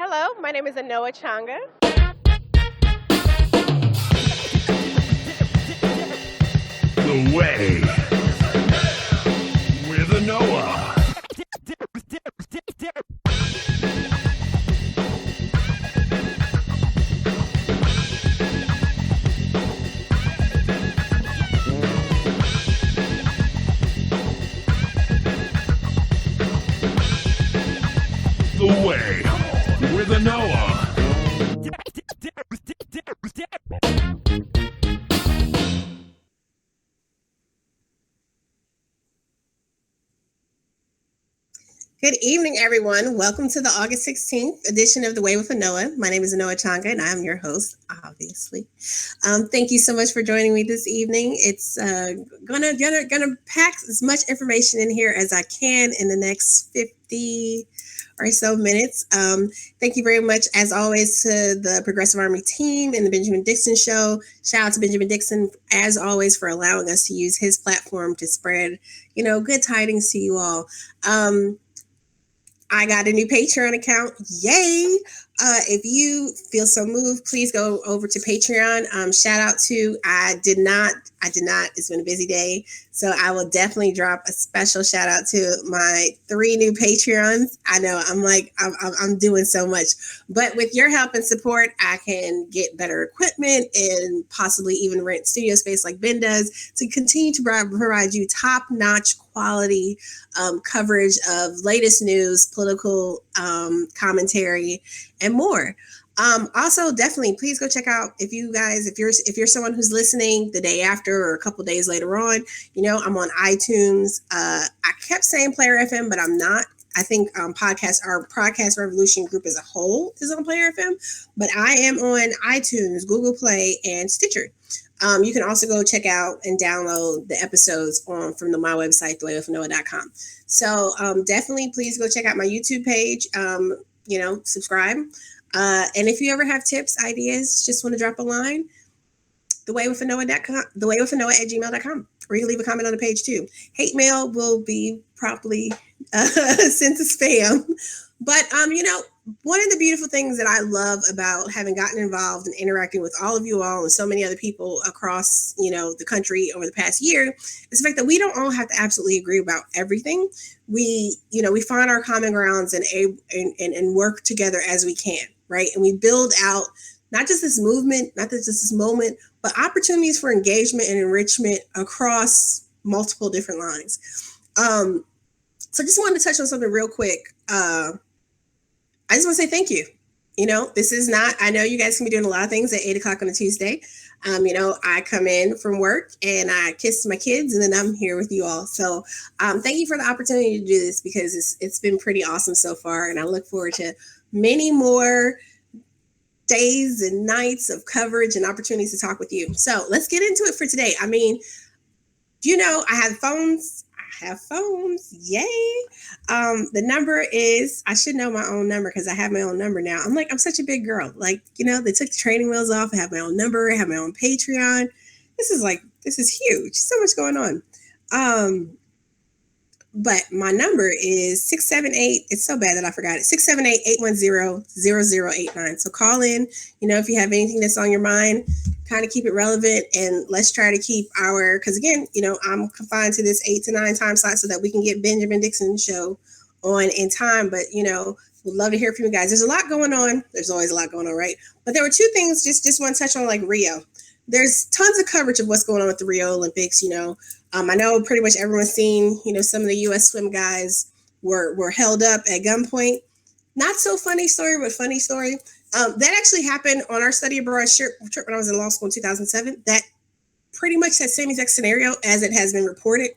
Hello, my name is Anoa Changa. The Way with Anoa. The Way with Anoa. Good evening, everyone. Welcome to the August 16th edition of The Way with Anoa. My name is Anoa Changa, and I'm your host, obviously. Thank you so much for joining me this evening. It's gonna pack as much information in here as I can in the next 50 or so minutes. Thank you very much, as always, to the Progressive Army team and the Benjamin Dixon Show. Shout out to Benjamin Dixon, as always, for allowing us to use his platform to spread, good tidings to you all. I got a new Patreon account. Yay! If you feel so moved, please go over to Patreon. Shout out to, I did not, it's been a busy day. So I will definitely drop a special shout out to my 3 new Patreons. I know I'm doing so much, but with your help and support, I can get better equipment and possibly even rent studio space like Ben does to continue to provide you top-notch quality coverage of latest news, political commentary, and more. Also, definitely, please go check out if you're someone who's listening the day after or a couple days later on. I'm on iTunes. I kept saying Player FM, but I'm not. I think our podcast revolution group as a whole is on Player FM, but I am on iTunes, Google Play, and Stitcher. You can also go check out and download the episodes from my website, thewayofanoa.com. So definitely, please go check out my YouTube page. Subscribe. And if you ever have tips, ideas, just want to drop a line, thewayofanoa.com, thewayofanoa@gmail.com, or you can leave a comment on the page too. Hate mail will be properly sent to spam. But, one of the beautiful things that I love about having gotten involved and interacting with all of you all and so many other people across, the country over the past year is the fact that we don't all have to absolutely agree about everything. We find our common grounds and work together as we can, right? And we build out not just this movement, not just this moment, but opportunities for engagement and enrichment across multiple different lines. So I just wanted to touch on something real quick. I just want to say thank you. This is not, I know you guys can be doing a lot of things at 8:00 on a Tuesday. I come in from work and I kiss my kids and then I'm here with you all. So thank you for the opportunity to do this because it's been pretty awesome so far. And I look forward to many more days and nights of coverage and opportunities to talk with you. So let's get into it for today. I have phones. Yay. The number is, I should know my own number because I have my own number now. I'm such a big girl. They took the training wheels off. I have my own number. I have my own Patreon. This is huge. So much going on. But my number is 678. It's so bad that I forgot it. 678-810-0089. So call in, if you have anything that's on your mind, kind of keep it relevant, and let's try to keep because again, I'm confined to this 8 to 9 time slot so that we can get Benjamin Dixon Show on in time. But, we'd love to hear from you guys. There's a lot going on. There's always a lot going on, right? But there were 2 things, just want to touch on, like Rio. There's tons of coverage of what's going on with the Rio Olympics, I know pretty much everyone's seen, some of the U.S. swim guys were held up at gunpoint. Not so funny story, but funny story. That actually happened on our study abroad trip when I was in law school in 2007. That pretty much that same exact scenario as it has been reported.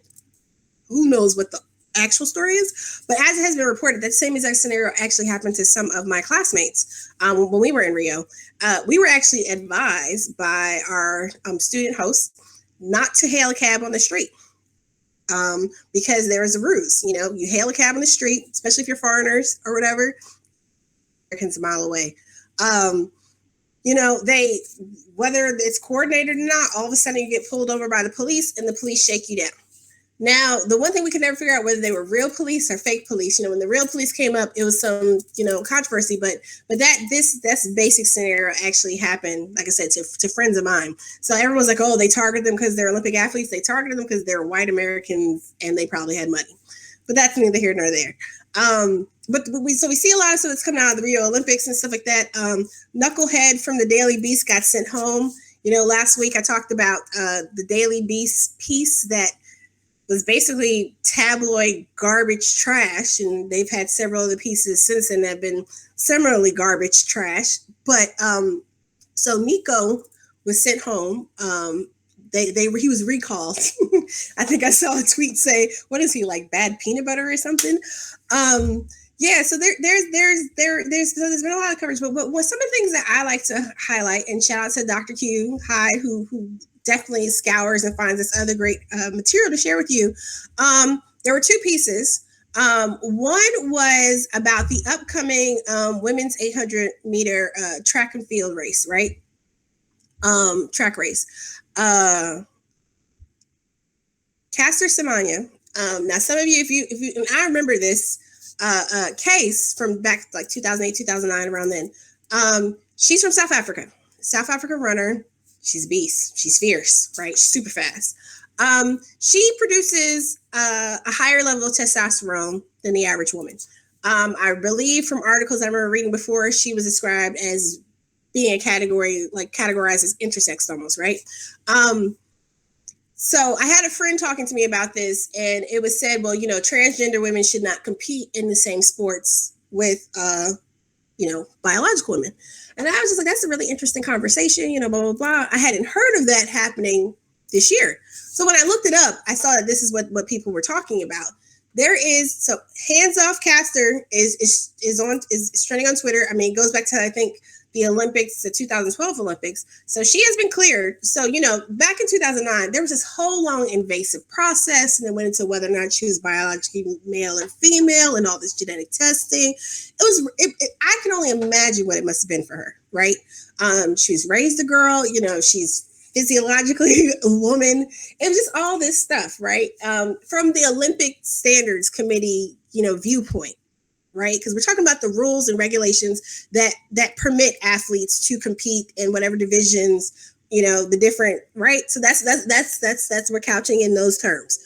Who knows what the actual story is? But as it has been reported, that same exact scenario actually happened to some of my classmates when we were in Rio. We were actually advised by our student host not to hail a cab on the street because there is a ruse. You hail a cab on the street, especially if you're foreigners or whatever, Americans a mile away. They, whether it's coordinated or not, all of a sudden you get pulled over by the police and the police shake you down. Now, the one thing we could never figure out whether they were real police or fake police. When the real police came up, it was some, controversy. But that's basic scenario actually happened, like I said, to friends of mine. So everyone's like, oh, they targeted them because they're Olympic athletes. They targeted them because they're white Americans and they probably had money. But that's neither here nor there. But we see a lot of stuff that's coming out of the Rio Olympics and stuff like that. Knucklehead from the Daily Beast got sent home. Last week I talked about the Daily Beast piece that was basically tabloid garbage trash, and they've had several other pieces since then that have been similarly garbage trash. But so Nico was sent home. He was recalled. I think I saw a tweet say, "What is he, like bad peanut butter or something?" Yeah, so there's been a lot of coverage, but some of the things that I like to highlight, and shout out to Dr. Q, who definitely scours and finds this other great material to share with you. There were two pieces. One was about the upcoming women's 800-meter track and field race, right? Track race. Caster Semenya. Now, some of you, if you, and I remember this case from back like 2008, 2009, around then. She's from South Africa. South Africa runner. She's a beast. She's fierce, right? She's super fast. She produces a higher level of testosterone than the average woman. I believe from articles I remember reading before, she was described as being a category, like categorized as intersex almost, right? So I had a friend talking to me about this, and it was said, well, transgender women should not compete in the same sports with, biological women. And I was just like, that's a really interesting conversation, blah, blah, blah. I hadn't heard of that happening this year. So when I looked it up, I saw that this is what people were talking about. There is, so Hands Off Caster is trending on Twitter. I mean, it goes back to, I think, the Olympics, the 2012 Olympics. So she has been cleared. So, back in 2009, there was this whole long invasive process, and it went into whether or not she was biologically male or female and all this genetic testing. I can only imagine what it must have been for her, right? She was raised a girl, she's physiologically a woman. It was just all this stuff, right? From the Olympic Standards Committee, viewpoint. Right, because we're talking about the rules and regulations that permit athletes to compete in whatever divisions, the different, right. So that's we're couching in those terms.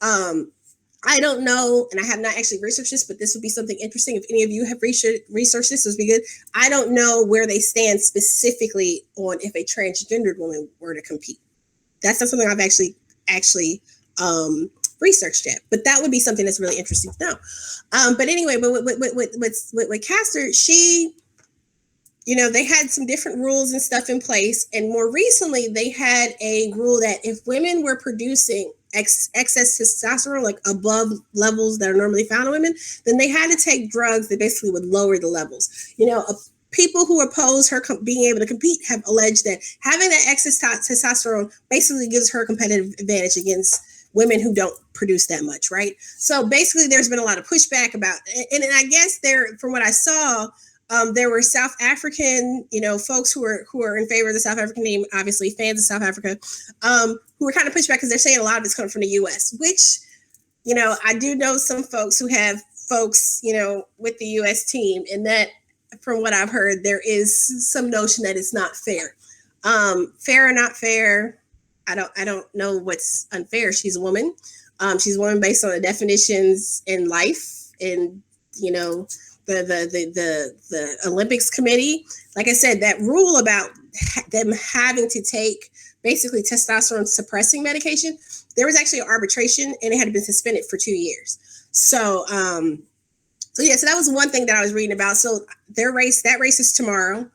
I don't know, and I have not actually researched this, but this would be something interesting if any of you have researched this. This would be good. I don't know where they stand specifically on if a transgendered woman were to compete. That's not something I've actually researched yet, but that would be something that's really interesting to know. But anyway, but with Caster, she, they had some different rules and stuff in place, and more recently they had a rule that if women were producing excess testosterone, like above levels that are normally found in women, then they had to take drugs that basically would lower the levels. People who oppose her being able to compete have alleged that having that excess testosterone basically gives her a competitive advantage against women who don't produce that much, right? So basically, there's been a lot of pushback about, and I guess from what I saw, there were South African, folks who are in favor of the South African team, obviously fans of South Africa, who were kind of pushed back because they're saying a lot of it's coming from the U.S., which, I do know some folks who have folks, with the U.S. team, and that, from what I've heard, there is some notion that it's not fair. Fair or not fair, I don't know what's unfair. She's a woman. She's a woman based on the definitions in life, and the Olympics committee. Like I said, that rule about them having to take basically testosterone suppressing medication, there was actually an arbitration, and it had been suspended for 2 years. So that was one thing that I was reading about. So that race is tomorrow.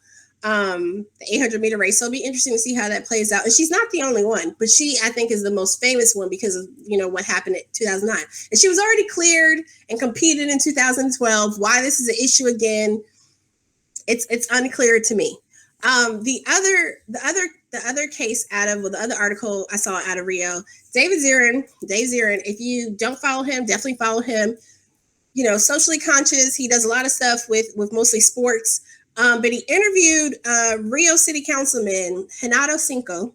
The 800-meter race. So it'll be interesting to see how that plays out. And she's not the only one, but she, I think, is the most famous one because of, what happened in 2009. And she was already cleared and competed in 2012. Why this is an issue again, it's unclear to me. The other case the other article I saw out of Rio, Dave Zirin, if you don't follow him, definitely follow him. Socially conscious. He does a lot of stuff with mostly sports. But he interviewed Rio City Councilman Renato Cinco,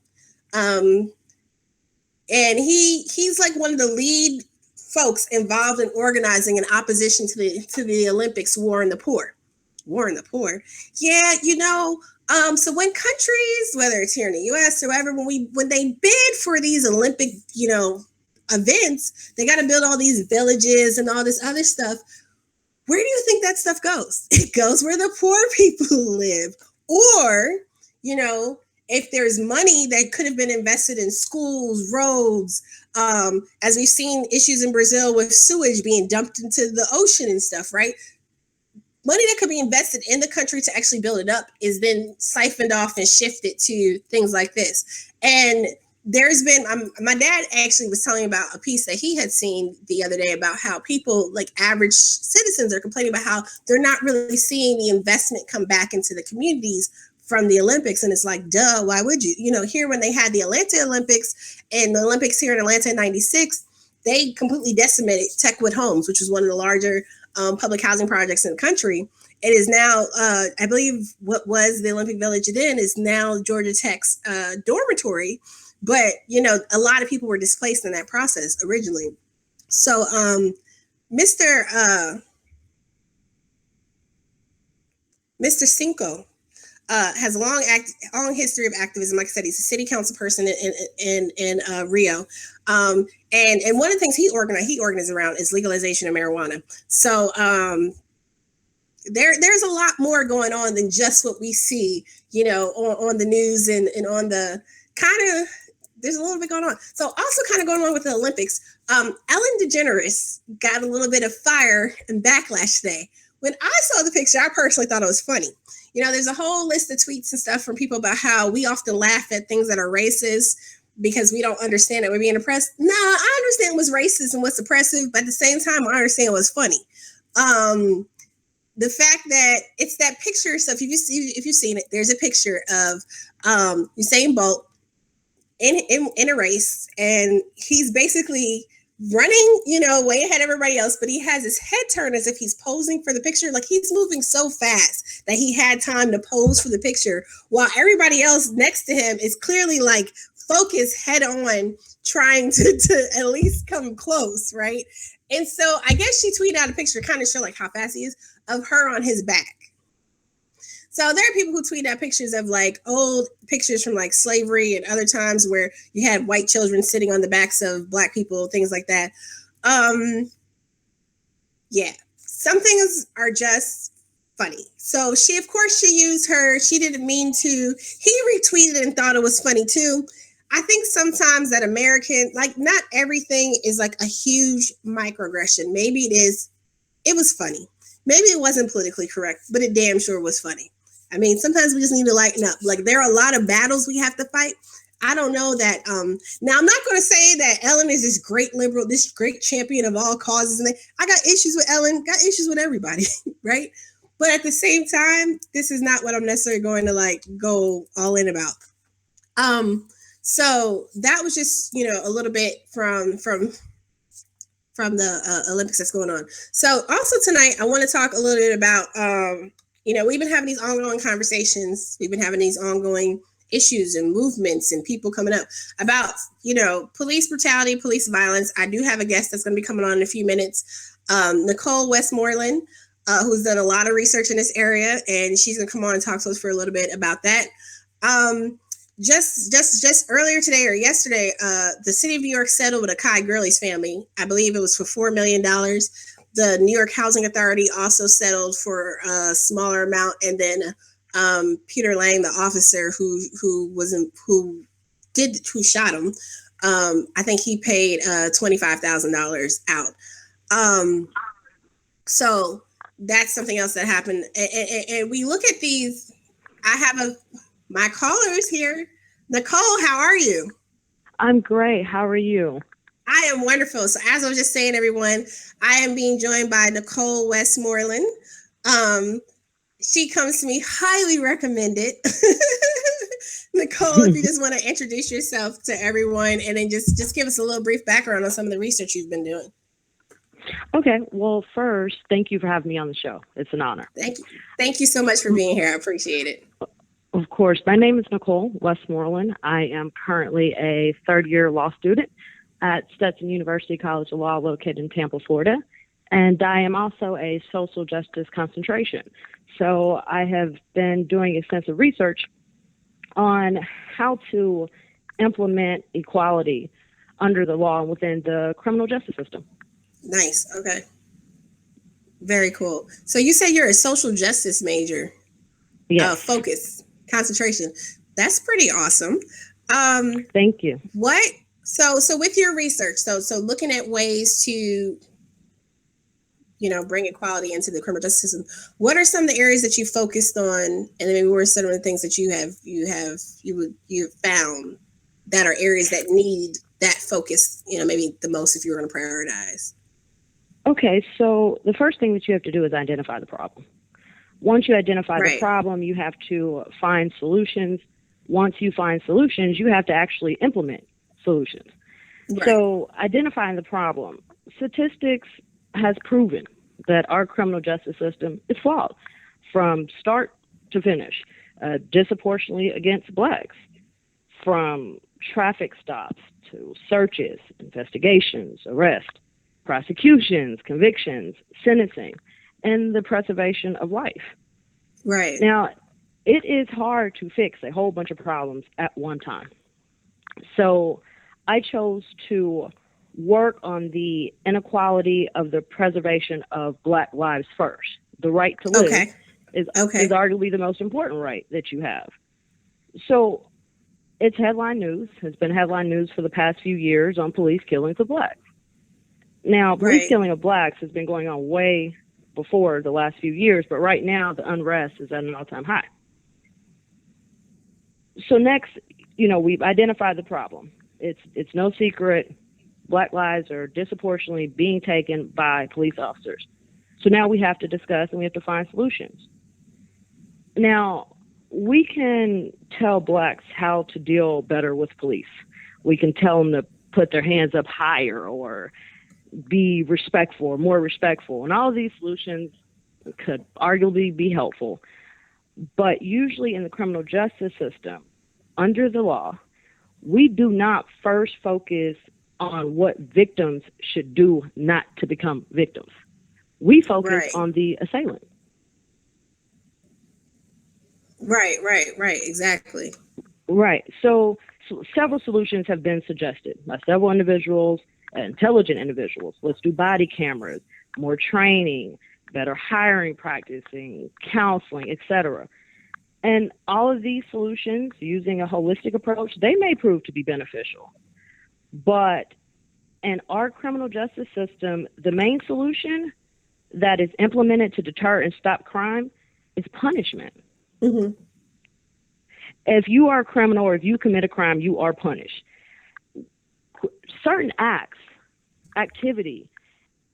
and and he's like one of the lead folks involved in organizing in opposition to the Olympics War in the Poor. War in the Poor. Yeah, so when countries, whether it's here in the US or wherever, when they bid for these Olympic, events, they got to build all these villages and all this other stuff. Where do you think that stuff goes? It goes where the poor people live. Or, if there's money that could have been invested in schools, roads, as we've seen issues in Brazil with sewage being dumped into the ocean and stuff, right? Money that could be invested in the country to actually build it up is then siphoned off and shifted to things like this. And there's been, my dad actually was telling me about a piece that he had seen the other day about how people, like average citizens, are complaining about how they're not really seeing the investment come back into the communities from the Olympics. And it's like, duh, why would you? Here when they had the Atlanta Olympics and the Olympics here in Atlanta in 96, they completely decimated Techwood Homes, which was one of the larger public housing projects in the country. It is now, I believe what was the Olympic Village then is now Georgia Tech's dormitory. But, a lot of people were displaced in that process originally. So Mr. Cinco has a long history of activism. Like I said, he's a city council person in Rio. And one of the things he organizes around is legalization of marijuana. So there's a lot more going on than just what we see, on the news and on the kind of, there's a little bit going on. So also kind of going on with the Olympics, Ellen DeGeneres got a little bit of fire and backlash today. When I saw the picture, I personally thought it was funny. There's a whole list of tweets and stuff from people about how we often laugh at things that are racist because we don't understand that we're being oppressed. No, I understand what's racist and what's oppressive, but at the same time, I understand what's funny. The fact that it's that picture. So if you've seen it, there's a picture of Usain Bolt in a race, and he's basically running, way ahead of everybody else, but he has his head turned as if he's posing for the picture. Like he's moving so fast that he had time to pose for the picture, while everybody else next to him is clearly like focused head on, trying to at least come close, right? And so I guess she tweeted out a picture, kind of show like how fast he is, of her on his back. So there are people who tweet out pictures of like old pictures from like slavery and other times where you had white children sitting on the backs of black people, things like that. Yeah, some things are just funny. So she didn't mean to. He retweeted and thought it was funny too. I think sometimes that not everything is like a huge microaggression. Maybe it is. It was funny. Maybe it wasn't politically correct, but it damn sure was funny. I mean, sometimes we just need to lighten up. Like there are a lot of battles we have to fight. I don't know that. Now, I'm not going to say that Ellen is this great liberal, this great champion of all causes. And I got issues with Ellen, got issues with everybody, right? But at the same time, this is not what I'm necessarily going to like go all in about. So that was just, a little bit from the Olympics that's going on. So also tonight, I want to talk a little bit about, we've been having these ongoing conversations. We've been having these ongoing issues and movements and people coming up about, police brutality, police violence. I do have a guest that's going to be coming on in a few minutes, Nicole Westmoreland, who's done a lot of research in this area, and she's going to come on and talk to us for a little bit about that. Just earlier today or yesterday, the city of New York settled with Akai Gurley's family. I believe it was for $4 million. The New York Housing Authority also settled for a smaller amount, and then Peter Lang, the officer who shot him, I think he paid $25,000 out. So that's something else that happened. And we look at these. I have my caller is here. Nicole, how are you? I'm great. How are you? I am wonderful. So as I was just saying, everyone, I am being joined by Nicole Westmoreland. She comes to me highly recommended. Nicole, if you just want to introduce yourself to everyone and then just give us a little brief background on some of the research you've been doing. Okay. Well, first, thank you for having me on the show. It's an honor. Thank you. Thank you so much for being here. I appreciate it. Of course, my name is Nicole Westmoreland. I am currently a third-year law student at Stetson University College of Law located in Tampa, Florida. And I am also a social justice concentration. So I have been doing extensive research on how to implement equality under the law within the criminal justice system. Nice. Okay. Very cool. So you say you're a social justice major. Yes. Focus, concentration. That's pretty awesome. Thank you. What? So with your research, so looking at ways to, bring equality into the criminal justice system. What are some of the areas that you focused on, and maybe what are some of the things that you've found that are areas that need that focus? Maybe the most if you were going to prioritize. Okay, so the first thing that you have to do is identify the problem. Once you identify Right. the problem, you have to find solutions. Once you find solutions, you have to actually implement solutions. Right. So identifying the problem, statistics has proven that our criminal justice system is flawed from start to finish, disproportionately against blacks, from traffic stops to searches, investigations, arrests, prosecutions, convictions, sentencing, and the preservation of life. Right. Now, it is hard to fix a whole bunch of problems at one time. So I chose to work on the inequality of the preservation of Black lives first. The right to live Okay. is Okay. arguably the most important right that you have. So it's headline news, has been headline news for the past few years on police killings of blacks. Now, police Right. killing of blacks has been going on way before the last few years, but right now the unrest is at an all-time high. So next, we've identified the problem. It's no secret. Black lives are disproportionately being taken by police officers. So now we have to discuss and we have to find solutions. Now, we can tell blacks how to deal better with police. We can tell them to put their hands up higher or be respectful, more respectful. And all of these solutions could arguably be helpful. But usually in the criminal justice system, under the law, we do not first focus on what victims should do not to become victims. We focus Right. on the assailant. Right. Exactly. Right. So several solutions have been suggested by several individuals, intelligent individuals. Let's do body cameras, more training, better hiring practicing, counseling, etc. And all of these solutions, using a holistic approach, they may prove to be beneficial. But in our criminal justice system, the main solution that is implemented to deter and stop crime is punishment. Mm-hmm. If you are a criminal or if you commit a crime, you are punished. Certain activity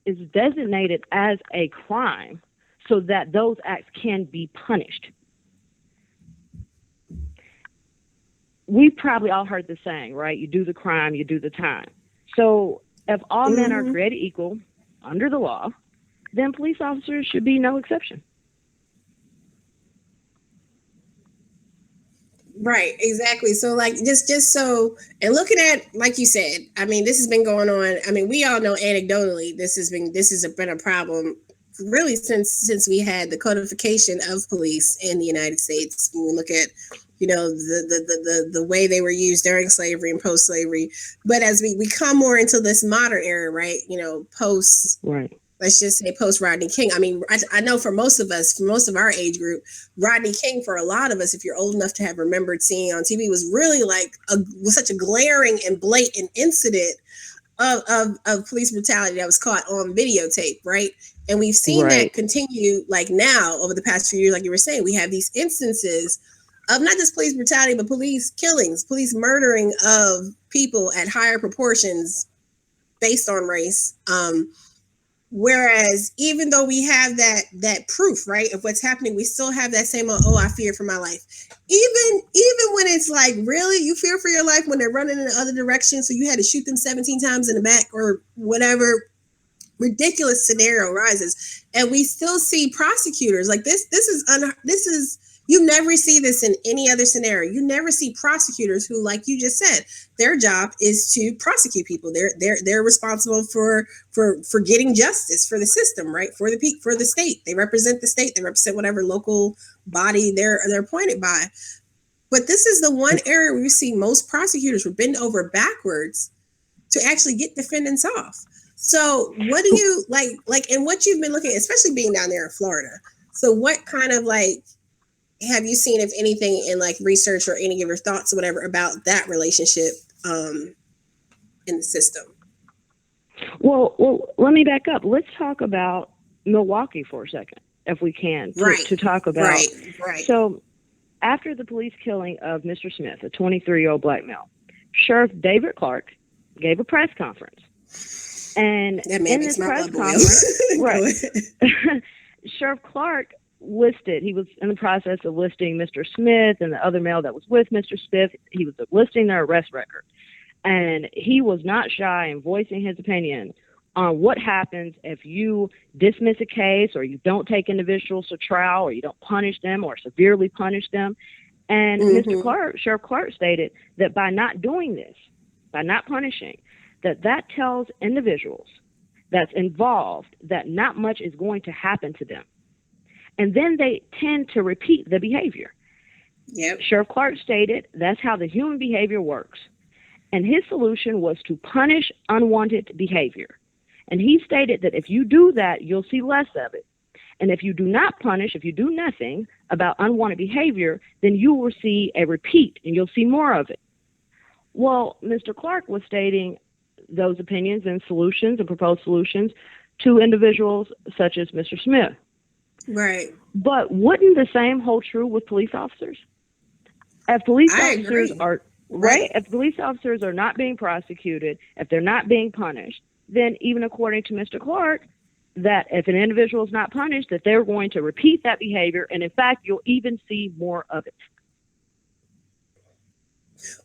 is designated as a crime so that those acts can be punished. We've probably all heard the saying, right? You do the crime, you do the time. So if all men are created equal under the law, then police officers should be no exception. Right, exactly. So just so, and looking at, like you said, I mean, this has been going on. I mean, we all know anecdotally this has been a problem really since we had the codification of police in the United States. When we look at, the way they were used during slavery and post slavery, but as we come more into this modern era, right? Post. Right. Let's just say post Rodney King. I mean, I know for most of us, for most of our age group, Rodney King, for a lot of us, if you're old enough to have remembered seeing on TV, was really was such a glaring and blatant incident of police brutality that was caught on videotape, right? And we've seen that continue now over the past few years, like you were saying, we have these instances of not just police brutality, but police killings, police murdering of people at higher proportions based on race. Whereas even though we have that proof, right, of what's happening, we still have that same, I fear for my life. Even when it's really, you fear for your life when they're running in the other direction, so you had to shoot them 17 times in the back or whatever ridiculous scenario arises, and we still see prosecutors this is You never see this in any other scenario. You never see prosecutors who, like you just said, their job is to prosecute people. They're responsible for getting justice for the system, right? For the state. They represent the state. They represent whatever local body they're appointed by. But this is the one area where you see most prosecutors will bend over backwards to actually get defendants off. So what do you like, and what you've been looking at, especially being down there in Florida? So what kind of like have you seen, if anything, in like research or any of your thoughts or whatever about that relationship in the system? Well, let me back up. Let's talk about Milwaukee for a second, if we can, to talk about. Right. So after the police killing of Mr. Smith, a 23-year-old black male, Sheriff David Clark gave a press conference. And in this press conference, right, Sheriff Clark he was in the process of listing Mr. Smith and the other male that was with Mr. Smith. He was listing their arrest record. And he was not shy in voicing his opinion on what happens if you dismiss a case or you don't take individuals to trial or you don't punish them or severely punish them. And Mr. Clark, Sheriff Clark, stated that by not doing this, by not punishing, that tells individuals that's involved that not much is going to happen to them. And then they tend to repeat the behavior. Yep. Sheriff Clark stated that's how the human behavior works. And his solution was to punish unwanted behavior. And he stated that if you do that, you'll see less of it. And if you do not punish, if you do nothing about unwanted behavior, then you will see a repeat and you'll see more of it. Well, Mr. Clark was stating those opinions and solutions and proposed solutions to individuals such as Mr. Smith. Right. But wouldn't the same hold true with police officers? If police officers are right, if police officers are not being prosecuted, if they're not being punished, then even according to Mr. Clark, that if an individual is not punished, that they're going to repeat that behavior, and in fact, you'll even see more of it.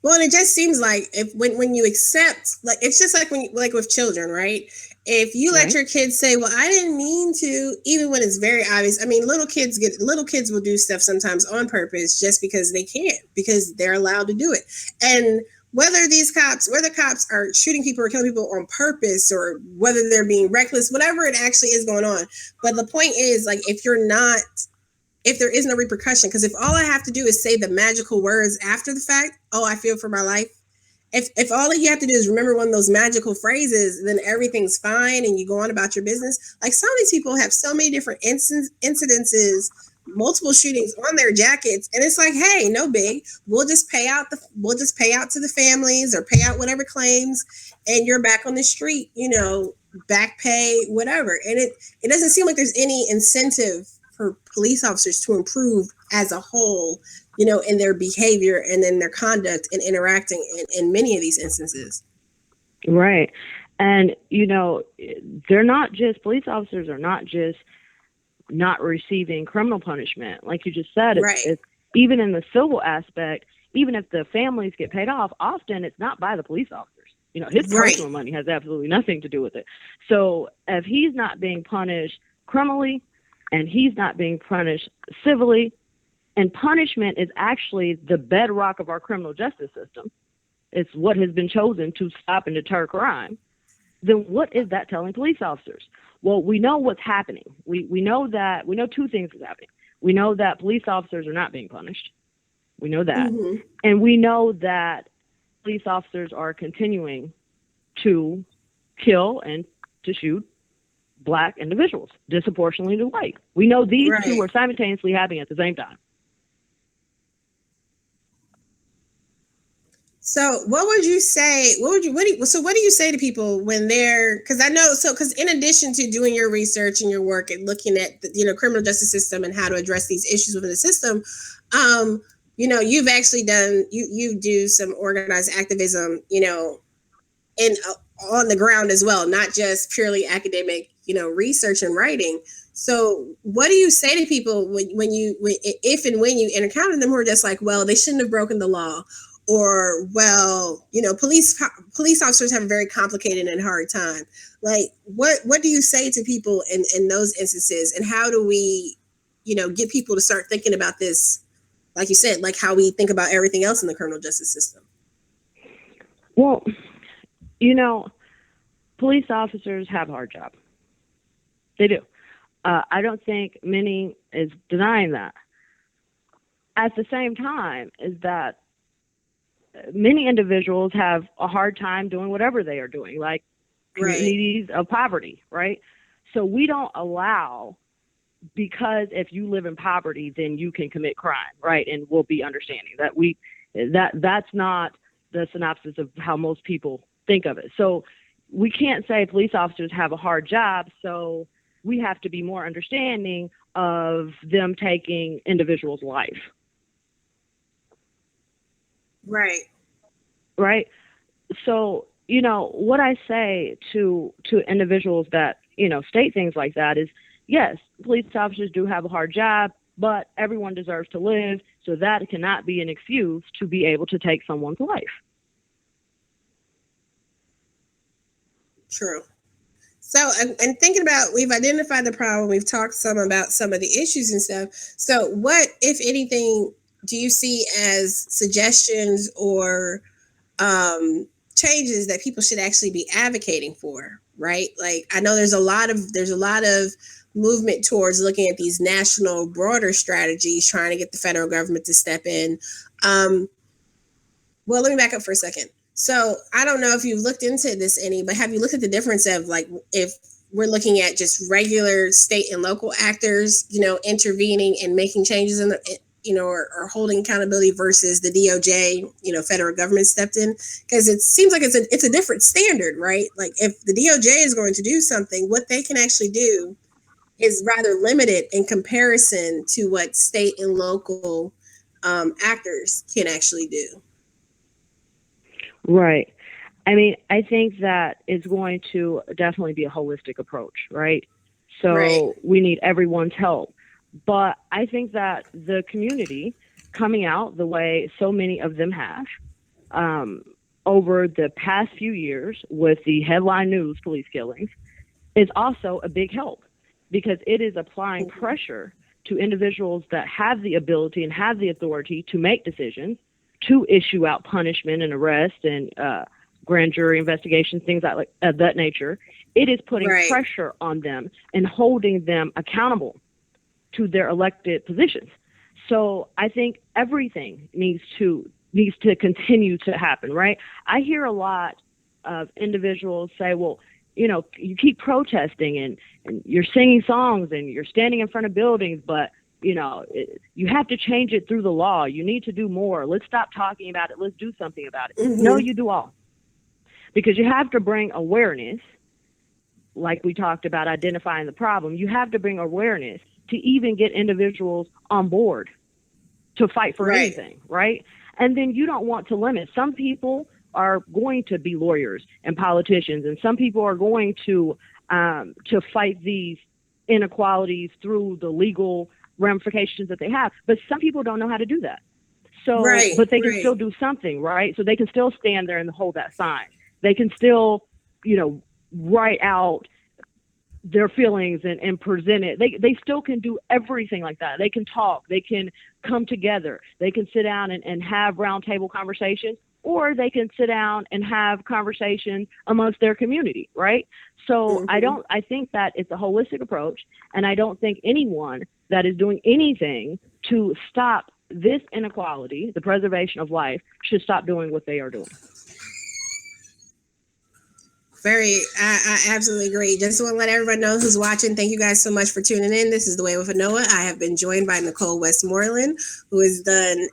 Well, and it just seems like when you accept, like, it's just like like with children, right? If you let your kids say, well, I didn't mean to, even when it's very obvious. I mean, little kids will do stuff sometimes on purpose just because they can, because they're allowed to do it. And whether cops are shooting people or killing people on purpose, or whether they're being reckless, whatever it actually is going on. But the point is, like, if there is no repercussion, because if all I have to do is say the magical words after the fact, oh, I feel for my life. If all you have to do is remember one of those magical phrases, then everything's fine and you go on about your business. Like, some of these people have so many different incidences, multiple shootings on their jackets, and it's like, hey, no big. We'll just pay out to the families or pay out whatever claims, and you're back on the street, back pay, whatever. And it doesn't seem like there's any incentive for police officers to improve as a whole, in their behavior and in their conduct and interacting in many of these instances. Right. And, police officers are not just not receiving criminal punishment. Like you just said, it's even in the civil aspect, even if the families get paid off, often it's not by the police officers. His personal money has absolutely nothing to do with it. So if he's not being punished criminally, and he's not being punished civilly, and punishment is actually the bedrock of our criminal justice system. It's what has been chosen to stop and deter crime. Then what is that telling police officers? Well, we know what's happening. We know two things is happening. We know that police officers are not being punished. We know that. Mm-hmm. And we know that police officers are continuing to kill and to shoot Black individuals disproportionately to white. We know these two are simultaneously happening at the same time. So what would you say? What do you say to people when they're, because in addition to doing your research and your work and looking at the criminal justice system and how to address these issues within the system, you've actually you do some organized activism, on the ground as well, not just purely academic, research and writing. So what do you say to people when you encounter them who are just like, well, they shouldn't have broken the law, or, well, police officers have a very complicated and hard time. Like, what do you say to people in those instances, and how do we, get people to start thinking about this like you said, like how we think about everything else in the criminal justice system. Well, police officers have a hard job. They do. I don't think many is denying that. At the same time, is that many individuals have a hard time doing whatever they are doing, like communities of poverty, right? So we don't allow, because if you live in poverty, then you can commit crime, right? And we'll be understanding that's not the synopsis of how most people think of it. So we can't say police officers have a hard job, so we have to be more understanding of them taking individuals' life. Right. So, what I say to individuals that, state things like that is, yes, police officers do have a hard job, but everyone deserves to live. So that cannot be an excuse to be able to take someone's life. True. So, and thinking about, we've identified the problem, we've talked some about some of the issues and stuff. So what, if anything, do you see as suggestions or changes that people should actually be advocating for, right? Like, I know there's a lot of movement towards looking at these national broader strategies, trying to get the federal government to step in. Well, let me back up for a second. So I don't know if you've looked into this any, but have you looked at the difference of, like, if we're looking at just regular state and local actors, intervening and making changes in the, or holding accountability versus the DOJ, federal government stepped in? Because it seems like it's a different standard, right? Like, if the DOJ is going to do something, what they can actually do is rather limited in comparison to what state and local actors can actually do. Right. I mean, I think that is going to definitely be a holistic approach, right? So we need everyone's help. But I think that the community coming out the way so many of them have over the past few years with the headline news police killings is also a big help, because it is applying pressure to individuals that have the ability and have the authority to make decisions, to issue out punishment and arrest and grand jury investigations, things like that nature. It is putting pressure on them and holding them accountable to their elected positions. So I think everything needs to continue to happen, right? I hear a lot of individuals say, well, you keep protesting and you're singing songs and you're standing in front of buildings, but you have to change it through the law. You need to do more. Let's stop talking about it. Let's do something about it. Mm-hmm. No, you do all. Because you have to bring awareness, like we talked about identifying the problem. You have to bring awareness to even get individuals on board to fight for anything, right? And then you don't want to limit. Some people are going to be lawyers and politicians, and some people are going to fight these inequalities through the legal ramifications that they have. But some people don't know how to do that. So, but they can still do something, right? So they can still stand there and hold that sign. They can still, write out their feelings and present it. They still can do everything like that. They can talk. They can come together. They can sit down and have roundtable conversations, or they can sit down and have conversations amongst their community, right? So I think that it's a holistic approach, and I don't think anyone that is doing anything to stop this inequality, the preservation of life, should stop doing what they are doing. I absolutely agree. Just want to let everyone know who's watching. Thank you guys so much for tuning in. This is The Way with Anoa. I have been joined by Nicole Westmoreland, who has done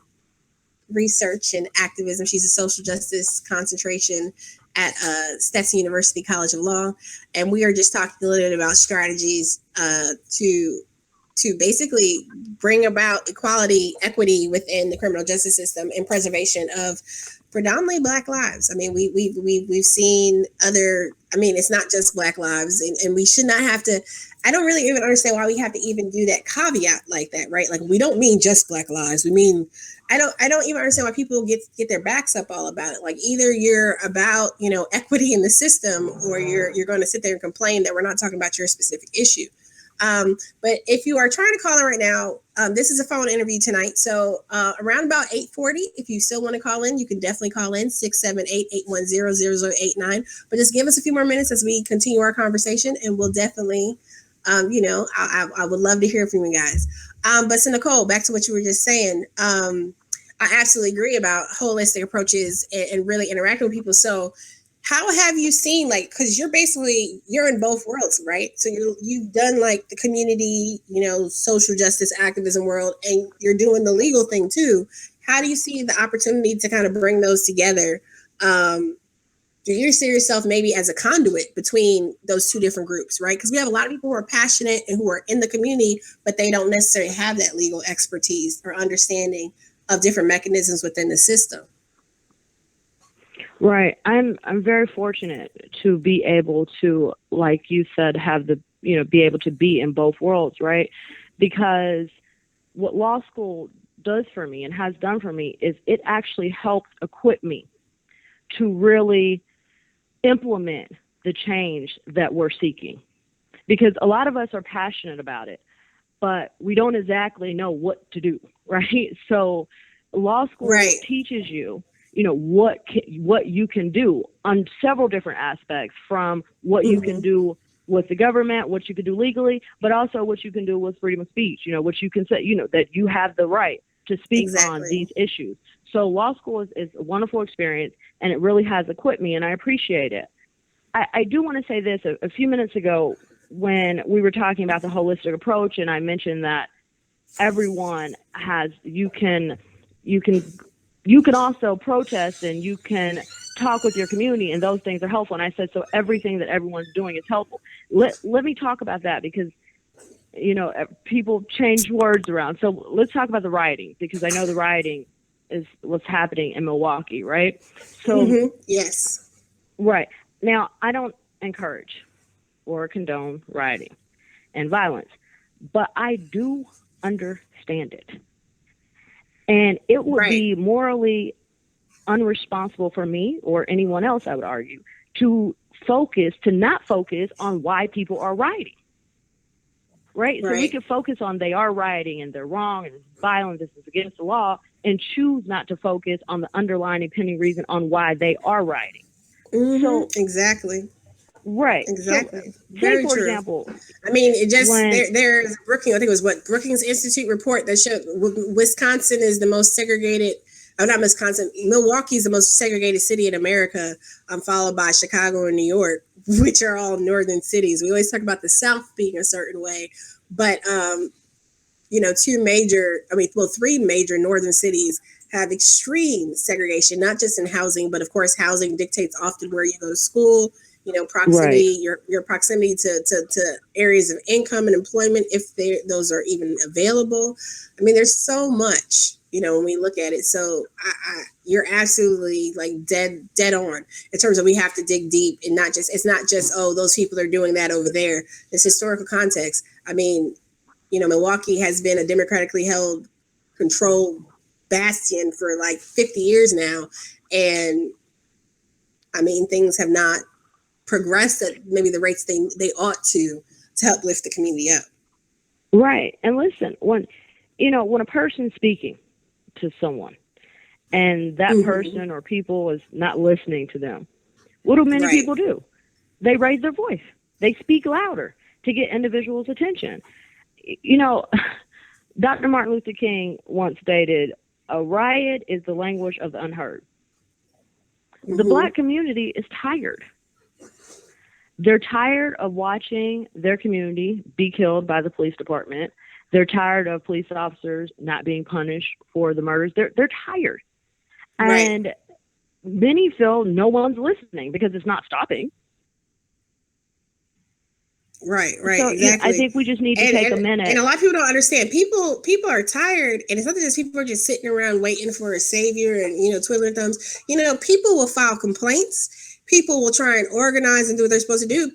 research and activism. She's a social justice concentration at Stetson University College of Law. And we are just talking a little bit about strategies to basically bring about equality, equity within the criminal justice system and preservation of predominantly Black lives. I mean, we've seen other, it's not just Black lives, and we should not have to, I don't really even understand why we have to even do that caveat like that, right? Like, we don't mean just Black lives. We mean, I don't even understand why people get their backs up all about it. Like, either you're about, equity in the system, or you're going to sit there and complain that we're not talking about your specific issue. But if you are trying to call in right now, this is a phone interview tonight. So around about 8:40, if you still want to call in, you can definitely call in 678-810-0089. But just give us a few more minutes as we continue our conversation, and we'll definitely, I would love to hear from you guys. But so Nicole, back to what you were just saying. I absolutely agree about holistic approaches and really interacting with people. So how have you seen, like, because you're in both worlds, right? So you've done like the community, social justice activism world, and you're doing the legal thing too. How do you see the opportunity to kind of bring those together? Do you see yourself maybe as a conduit between those two different groups, right? Because we have a lot of people who are passionate and who are in the community, but they don't necessarily have that legal expertise or understanding of different mechanisms within the system. Right. I'm very fortunate to be able to, like you said, be able to be in both worlds, right? Because what law school does for me and has done for me is it actually helped equip me to really implement the change that we're seeking. Because a lot of us are passionate about it, but we don't exactly know what to do, right? So law school teaches you, what you can do on several different aspects, from what you can do with the government, what you can do legally, but also what you can do with freedom of speech, what you can say, that you have the right to speak on these issues. So law school is a wonderful experience, and it really has equipped me, and I appreciate it. I do want to say this. A few minutes ago, when we were talking about the holistic approach, and I mentioned that everyone you can also protest, and you can talk with your community, and those things are helpful. And I said, so everything that everyone's doing is helpful. Let me talk about that, because people change words around. So let's talk about the rioting, because I know the rioting is what's happening in Milwaukee, right? So yes, right. Now, I don't encourage or condone rioting and violence, but I do understand it. And it would be morally unresponsible for me or anyone else, I would argue, to not focus on why people are rioting. Right? So we could focus on they are rioting and they're wrong and it's violent, this is against the law, and choose not to focus on the underlying pending reason on why they are rioting. So exactly. Right. Exactly. So, Very for true. example, I mean, it just there's Brookings. I think it was Brookings Institute report that showed Wisconsin is the most segregated. Oh, not Wisconsin. Milwaukee is the most segregated city in America, followed by Chicago and New York, which are all northern cities. We always talk about the South being a certain way, but three major northern cities have extreme segregation, not just in housing, but of course, housing dictates often where you go to school. Proximity, your proximity to areas of income and employment, if those are even available. I mean, there's so much, when we look at it. So you're absolutely like dead on in terms of we have to dig deep, and it's not just, oh, those people are doing that over there. It's historical context. I mean, Milwaukee has been a democratically held, controlled bastion for like 50 years now. And I mean, things have not progressed at maybe the rates they ought to help lift the community up. Right. And listen, when a person's speaking to someone and that person or people is not listening to them, what do many people do? They raise their voice. They speak louder to get individuals' attention. Dr. Martin Luther King once stated, a riot is the language of the unheard. The Black community is tired. They're tired of watching their community be killed by the police department. They're tired of police officers not being punished for the murders. They're tired. And many feel no one's listening because it's not stopping. Right, So, exactly. I think we just need to take a minute. And a lot of people don't understand. People are tired, and it's not that people are just sitting around waiting for a savior and twiddling thumbs. People will file complaints. People will try and organize and do what they're supposed to do.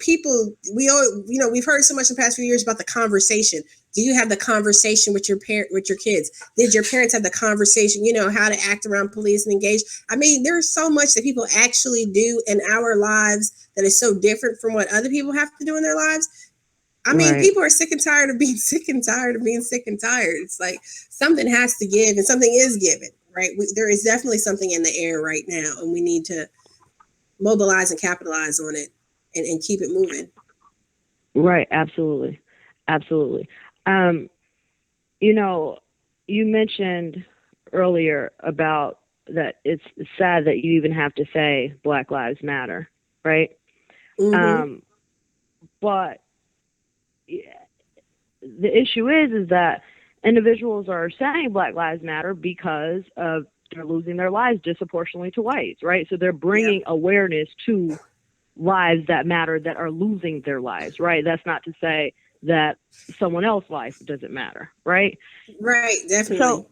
We've heard so much in the past few years about the conversation. Do you have the conversation with your kids? Did your parents have the conversation, how to act around police and engage? I mean, there's so much that people actually do in our lives that is so different from what other people have to do in their lives. I mean, people are sick and tired of being sick and tired of being sick and tired. It's like something has to give, and something is given, right? There is definitely something in the air right now, and we need to mobilize and capitalize on it and keep it moving. Right. Absolutely. Absolutely. You know, you mentioned earlier about that it's sad that you even have to say Black Lives Matter, right? Mm-hmm. But the issue is that individuals are saying Black Lives Matter because of they're losing their lives disproportionately to whites, right? So they're bringing awareness to lives that matter that are losing their lives, right? That's not to say that someone else's life doesn't matter, right? Right, definitely. So,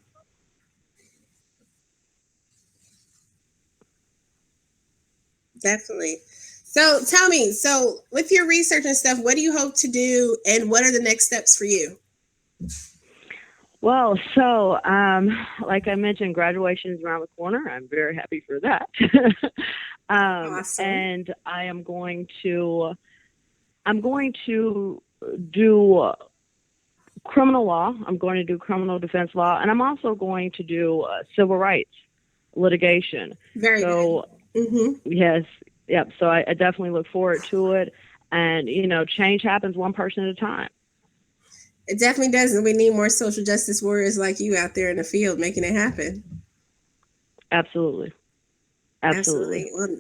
definitely. So tell me, so with your research and stuff, what do you hope to do, and what are the next steps for you? well, so like I mentioned, graduation is around the corner. I'm very happy for that. Awesome. And I'm going to do criminal law. I'm going to do criminal defense law, and I'm also going to do civil rights litigation. Very so good. Mm-hmm. Yes, yep. So I definitely look forward to it, and change happens one person at a time. It definitely does, and we need more social justice warriors like you out there in the field making it happen. Absolutely. Well,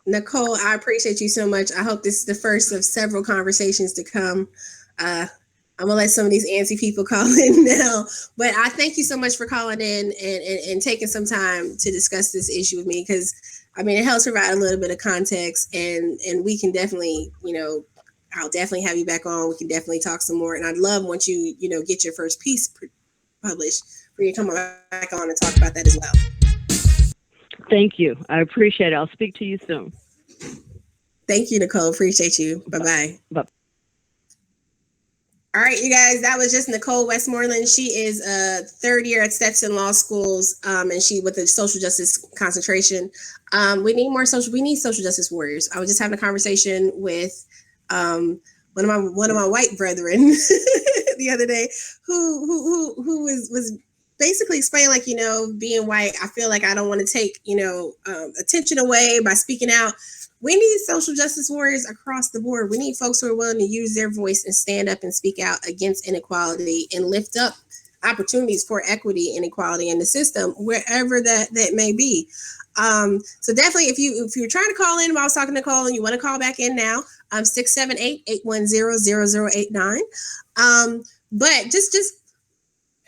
Nicole, I appreciate you so much. I hope this is the first of several conversations to come. I'm gonna let some of these antsy people call in now, but I thank you so much for calling in and taking some time to discuss this issue with me, because I mean it helps provide a little bit of context, and we can definitely, I'll definitely have you back on. We can definitely talk some more, and I'd love once you get your first piece published for you to come back on and talk about that as well. Thank you. I appreciate it. I'll speak to you soon. Thank you, Nicole. Appreciate you. Bye-bye. Bye. All right, you guys, that was just Nicole Westmoreland. She is a third year at Stetson Law Schools, and she with the social justice concentration. We need social justice warriors. I was just having a conversation with one of my white brethren the other day, who was basically explaining, like, being white, I feel like I don't want to take attention away by speaking out. We need social justice warriors across the board. We need folks who are willing to use their voice and stand up and speak out against inequality and lift up opportunities for equity and equality in the system, wherever that may be. So definitely, if you're trying to call in while I was talking to Nicole and you want to call back in now, 678-810-0089. But just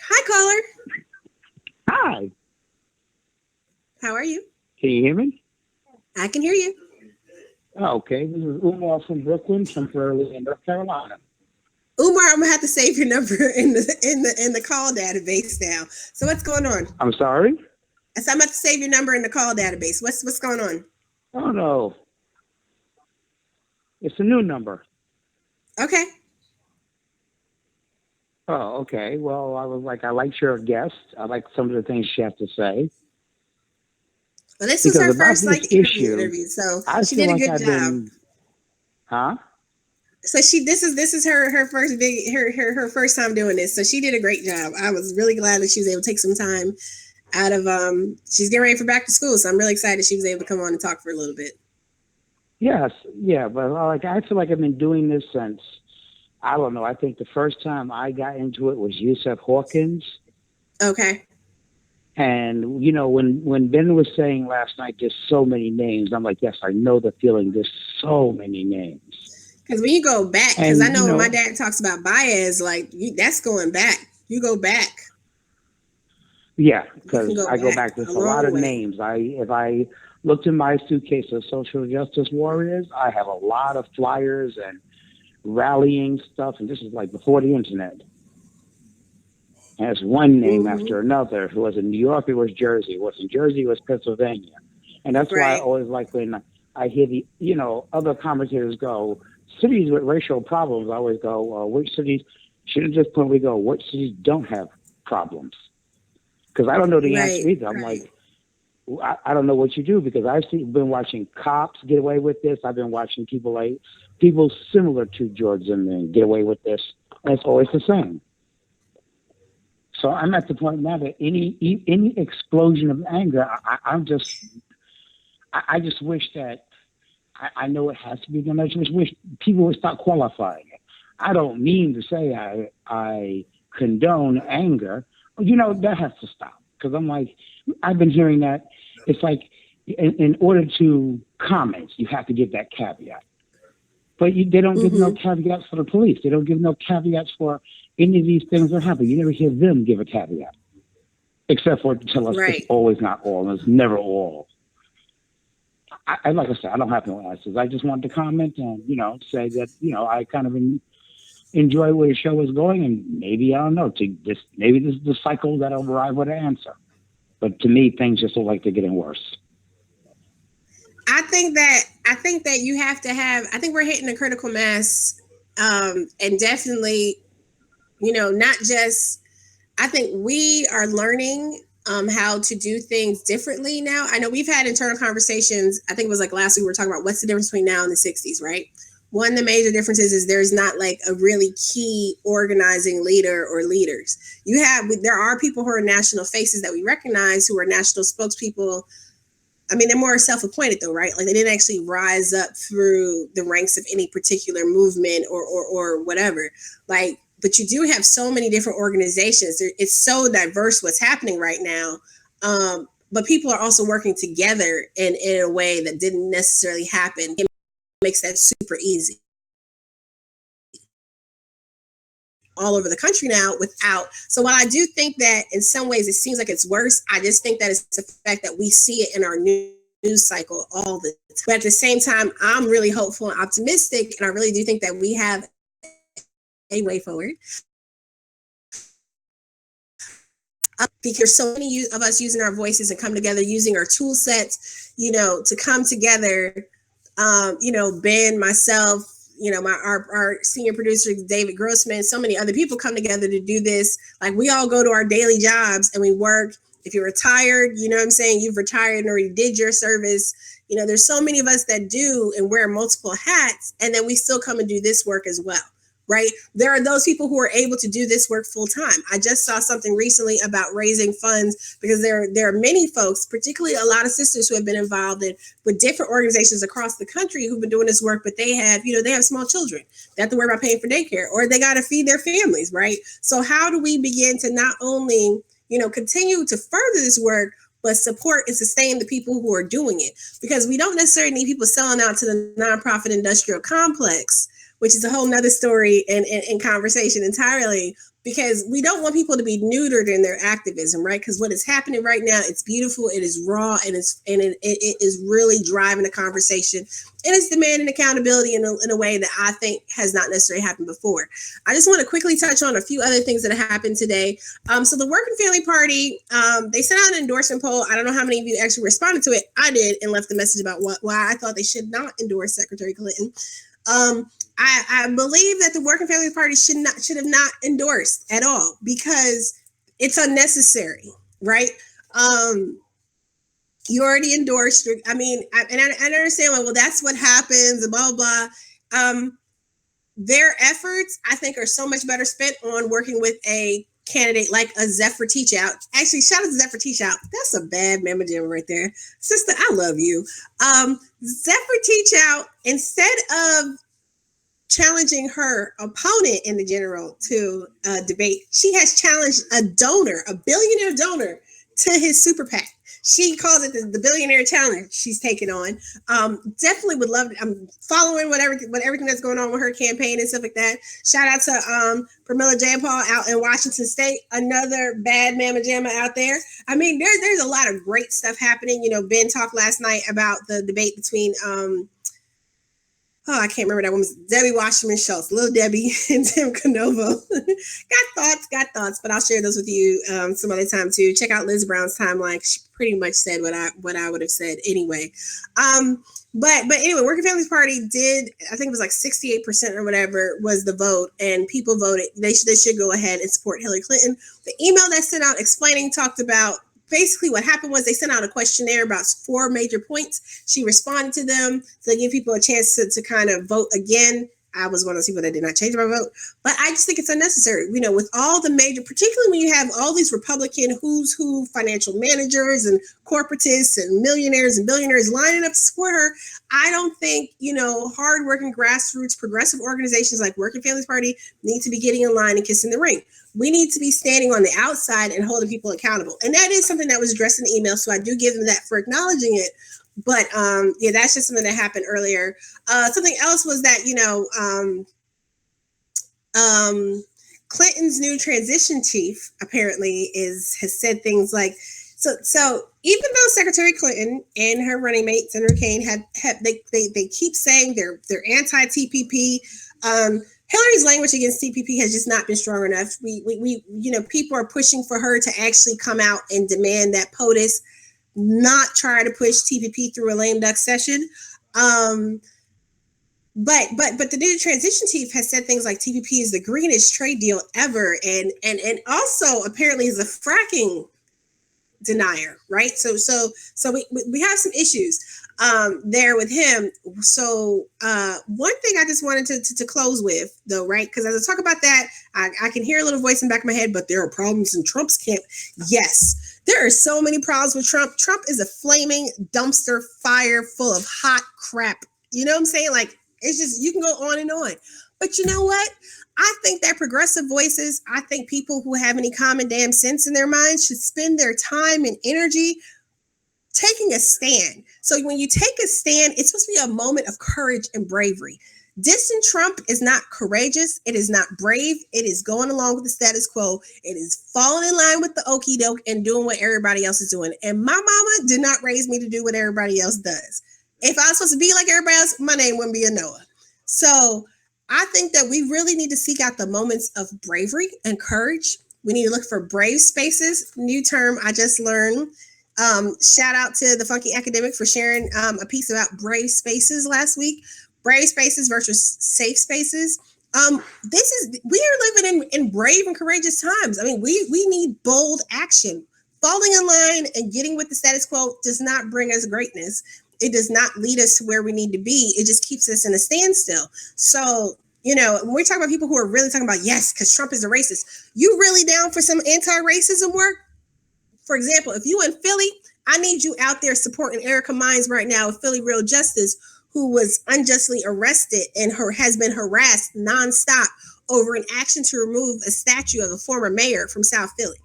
hi, caller. Hi. How are you? Can you hear me? I can hear you. Okay, this is Umar from Brooklyn, temporarily in North Carolina. Umar, I'm gonna have to save your number in the call database now. So what's going on? I'm sorry? So I'm about to save your number in the call database. What's going on? Oh no. It's a new number. Okay. Oh, okay. Well, I liked your guest. I like some of the things she has to say. Well, this was her first interview, so she did a good job. Huh? So this is her first her first time doing this. So she did a great job. I was really glad that she was able to take some time out of she's getting ready for back to school, so I'm really excited she was able to come on and talk for a little bit. Yes, yeah, but I feel like I've been doing this since, I don't know, I think the first time I got into it was Yusef Hawkins. Okay. And, when Ben was saying last night, there's so many names, I'm like, yes, I know the feeling. There's so many names. Because when you go back, because I know when my dad talks about Baez, that's going back. You go back. Yeah, because I go back. There's a lot of names. If I looked in my suitcase of social justice warriors, I have a lot of flyers and rallying stuff. And this is like before the internet. And it's one name after another. It was in New York, it was Jersey. It was in Jersey, it was Pennsylvania. And that's why I always like when I hear the, other commentators go, cities with racial problems, I always go, which cities, shouldn't just point we go, which cities don't have problems? Because I don't know the answer either. I'm like, I don't know what you do, because been watching cops get away with this. I've been watching people similar to George Zimmerman get away with this. And it's always the same. So I'm at the point now that any explosion of anger, I just wish that I know it has to be done. I just wish people would stop qualifying it. I don't mean to say I condone anger, but that has to stop, because I'm like, I've been hearing that it's like in order to comment, you have to give that caveat. But they don't give no caveats for the police. They don't give no caveats for any of these things that happen. You never hear them give a caveat, except for to tell us it's always not all, and it's never all. Like I said, I don't have no answers. I just wanted to comment and, say that, I kind of enjoy where the show is going, and maybe, I don't know, maybe this is the cycle that'll arrive with an answer. But to me, things just look like they're getting worse. I think that you have to have, I think we're hitting a critical mass, and definitely, not just, I think we are learning how to do things differently now. I know we've had internal conversations. I think it was like last week we were talking about what's the difference between now and the 60s, right? One of the major differences is there's not like a really key organizing leader or leaders. There are people who are national faces that we recognize, who are national spokespeople. I mean, they're more self-appointed though, right? Like they didn't actually rise up through the ranks of any particular movement or whatever. Like, but you do have so many different organizations. It's so diverse what's happening right now. But people are also working together in a way that didn't necessarily happen. It makes that super easy all over the country now so while I do think that in some ways it seems like it's worse, I just think that it's the fact that we see it in our news cycle all the time. But at the same time, I'm really hopeful and optimistic, and I really do think that we have a way forward. Because so many of us using our voices and come together, using our tool sets, to come together, Ben, myself, our senior producer, David Grossman, so many other people come together to do this. Like we all go to our daily jobs and we work. If you're retired, you've retired and already did your service. There's so many of us that do and wear multiple hats, and then we still come and do this work as well. Right? There are those people who are able to do this work full time. I just saw something recently about raising funds, because there are many folks, particularly a lot of sisters who have been involved with different organizations across the country who've been doing this work, but they have small children. They have to worry about paying for daycare, or they got to feed their families, right? So how do we begin to not only, continue to further this work, but support and sustain the people who are doing it? Because we don't necessarily need people selling out to the nonprofit industrial complex, which is a whole nother story and conversation entirely, because we don't want people to be neutered in their activism, right? Because what is happening right now, it's beautiful, it is raw, and it is really driving the conversation, and it's demanding accountability in a way that I think has not necessarily happened before. I just want to quickly touch on a few other things that happened today. So the Working Family Party, they sent out an endorsement poll. I don't know how many of you actually responded to it. I did, and left a message about why I thought they should not endorse Secretary Clinton. I believe that the Working Family Party should have not endorsed at all, because it's unnecessary, right? You already endorsed. I understand. Well, that's what happens. And blah blah blah. Their efforts, I think, are so much better spent on working with a candidate like a Zephyr Teachout. Actually, shout out to Zephyr Teachout. That's a bad mama jam right there, sister. I love you. Zephyr Teachout, instead of challenging her opponent in the general to debate, she has challenged a billionaire donor, to his super PAC. She calls it the billionaire challenge she's taking on. Definitely would love to. I'm following everything that's going on with her campaign and stuff like that. Shout out to Pramila Jayapal out in Washington State, another bad mama jamma out there. I mean, there's a lot of great stuff happening. Ben talked last night about the debate between I can't remember that woman's, Debbie Wasserman Schultz, Little Debbie and Tim Canova. got thoughts, but I'll share those with you some other time too. Check out Liz Brown's timeline. She pretty much said what I would have said anyway. But anyway, Working Families Party did, I think it was like 68% or whatever was the vote, and people voted. They should go ahead and support Hillary Clinton. The email that sent out explaining talked about basically what happened was they sent out a questionnaire about 4 major points. She responded to them to give people a chance to kind of vote again. I was one of those people that did not change my vote, but I just think it's unnecessary. You know, with all the major, particularly when you have all these Republican who's who financial managers and corporatists and millionaires and billionaires lining up to support her, I don't think, you know, hardworking grassroots progressive organizations like Working Families Party need to be getting in line and kissing the ring. We need to be standing on the outside and holding people accountable. And that is something that was addressed in the email. So I do give them that for acknowledging it. But yeah, that's just something that happened earlier. Something else was that, you know, Clinton's new transition chief apparently has said things like, so even though Secretary Clinton and her running mate Senator Kaine they keep saying they're anti-TPP. Hillary's language against TPP has just not been strong enough. We you know, people are pushing for her to actually come out and demand that POTUS not try to push TPP through a lame duck session. But the new transition chief has said things like TPP is the greenest trade deal ever, and also apparently is a fracking denier, right? So we have some issues there with him. So one thing I just wanted to close with, though, right? Because as I talk about that, I can hear a little voice in the back of my head, but there are problems in Trump's camp. Yes. There are so many problems with Trump. Trump is a flaming dumpster fire full of hot crap. You know what I'm saying? Like, it's just, you can go on and on. But you know what? I think that progressive voices, I think people who have any common damn sense in their minds should spend their time and energy taking a stand. So when you take a stand, it's supposed to be a moment of courage and bravery. Dissing Trump is not courageous. It is not brave. It is going along with the status quo. It is falling in line with the okie doke and doing what everybody else is doing. And my mama did not raise me to do what everybody else does. If I was supposed to be like everybody else, my name wouldn't be Anoa. So I think that we really need to seek out the moments of bravery and courage. We need to look for brave spaces. New term I just learned. Shout out to the Funky Academic for sharing a piece about brave spaces last week. Brave spaces versus safe spaces. We are living in brave and courageous times. I mean, we need bold action. Falling in line and getting with the status quo does not bring us greatness. It does not lead us to where we need to be. It just keeps us in a standstill. So, you know, when we're talking about people who are really talking about, yes, because Trump is a racist, you really down for some anti-racism work? For example, if you in Philly, I need you out there supporting Erica Mines right now with Philly Real Justice, who was unjustly arrested and has been harassed nonstop over an action to remove a statue of a former mayor from South Philly.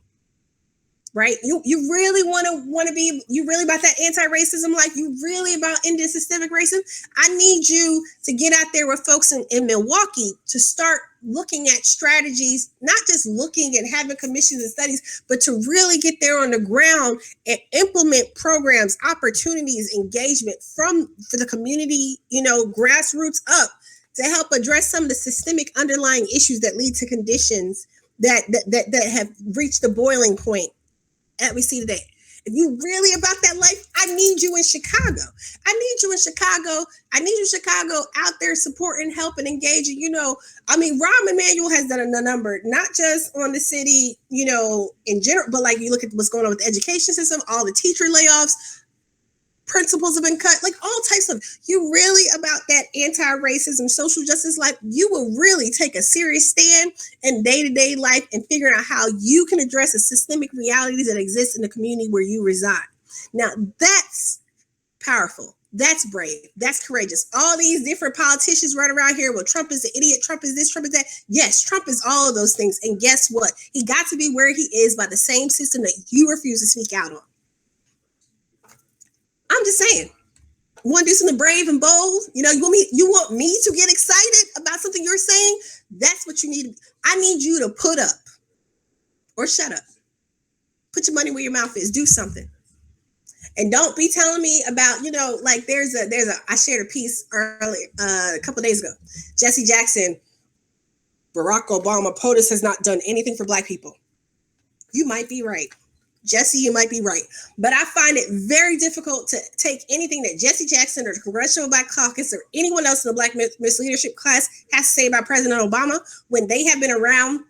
Right? You really want to be, you really about that anti-racism life? You really about ending systemic racism? I need you to get out there with folks in Milwaukee to start looking at strategies, not just looking and having commissions and studies, but to really get there on the ground and implement programs, opportunities, engagement for the community, you know, grassroots up to help address some of the systemic underlying issues that lead to conditions that have reached the boiling point that we see today. If you really about that life, I need you in Chicago. I need you in Chicago out there supporting, helping, engaging. You know, I mean, Rahm Emanuel has done a number, not just on the city, you know, in general, but like you look at what's going on with the education system, all the teacher layoffs, principles have been cut, like all types of, you really about that anti-racism, social justice life, you will really take a serious stand in day-to-day life and figure out how you can address the systemic realities that exist in the community where you reside. Now, that's powerful. That's brave. That's courageous. All these different politicians run around here, well, Trump is an idiot, Trump is this, Trump is that. Yes, Trump is all of those things. And guess what? He got to be where he is by the same system that you refuse to speak out on. I'm just saying, want to do something brave and bold? You know, you want me to get excited about something you're saying? That's what you need. I need you to put up or shut up. Put your money where your mouth is. Do something. And don't be telling me about, you know, like I shared a piece earlier, a couple of days ago. Jesse Jackson, Barack Obama, POTUS has not done anything for Black people. You might be right. Jesse, you might be right. But I find it very difficult to take anything that Jesse Jackson or the Congressional Black Caucus or anyone else in the Black Miss Leadership class has to say about President Obama when they have been around,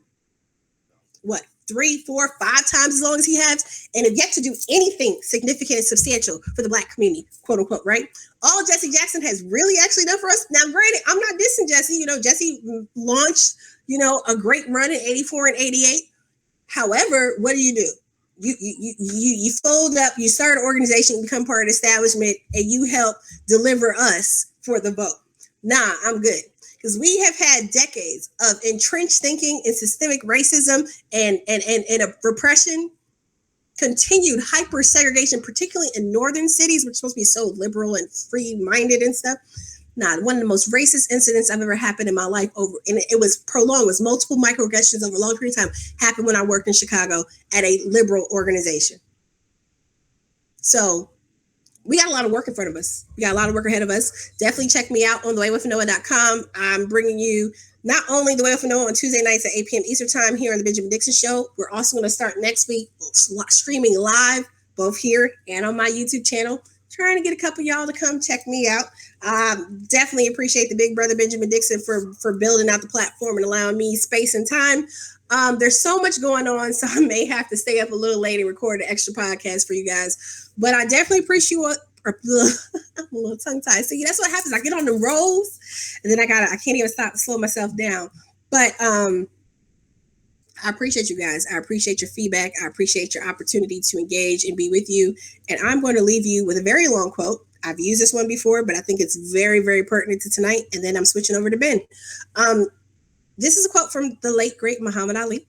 3, 4, 5 times as long as he has, and have yet to do anything significant and substantial for the Black community, quote unquote, right? All Jesse Jackson has really actually done for us. Now, granted, I'm not dissing Jesse. You know, Jesse launched, you know, a great run in 84 and 88. However, what do? You fold up, you start an organization, you become part of the establishment, and you help deliver us for the vote. Nah, I'm good. Because we have had decades of entrenched thinking and systemic racism and repression, continued hyper segregation, particularly in northern cities, which are supposed to be so liberal and free-minded and stuff. Nah, one of the most racist incidents I've ever happened in my life and it was prolonged, it was multiple microaggressions over a long period of time, happened when I worked in Chicago at a liberal organization. So we got a lot of work in front of us. We got a lot of work ahead of us. Definitely check me out on theway-with-Anoa.com. I'm bringing you not only The Way with Anoa on Tuesday nights at 8 p.m. Eastern time here on the Benjamin Dixon Show. We're also going to start next week streaming live, both here and on my YouTube channel. Trying to get a couple of y'all to come check me out. Definitely appreciate the big brother Benjamin Dixon for building out the platform and allowing me space and time. There's so much going on, so I may have to stay up a little late and record an extra podcast for you guys. But I definitely appreciate I'm a little tongue-tied. So that's what happens. I get on the rolls, and then I can't even slow myself down. But I appreciate you guys. I appreciate your feedback. I appreciate your opportunity to engage and be with you. And I'm going to leave you with a very long quote. I've used this one before, but I think it's very, very pertinent to tonight. And then I'm switching over to Ben. This is a quote from the late, great Muhammad Ali.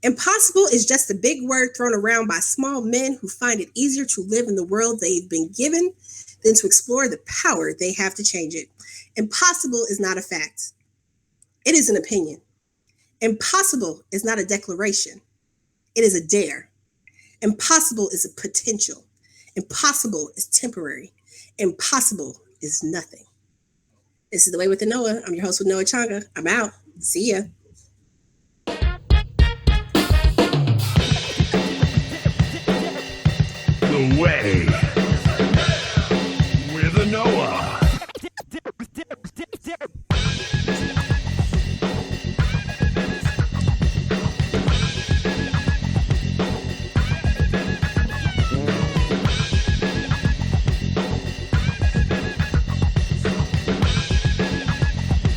Impossible is just a big word thrown around by small men who find it easier to live in the world they've been given than to explore the power they have to change it. Impossible is not a fact. It is an opinion. Impossible is not a declaration. It is a dare. Impossible is a potential. Impossible is temporary. Impossible is nothing. This is The Way with Anoa. I'm your host with Noah Changa. I'm out. See ya. The Way with Anoa.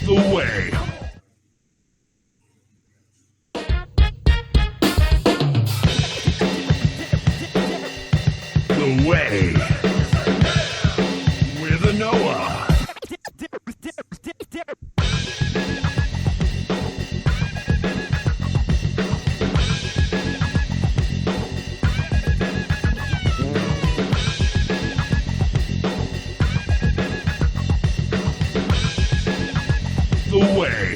The Way. The Way with Anoa. The Way.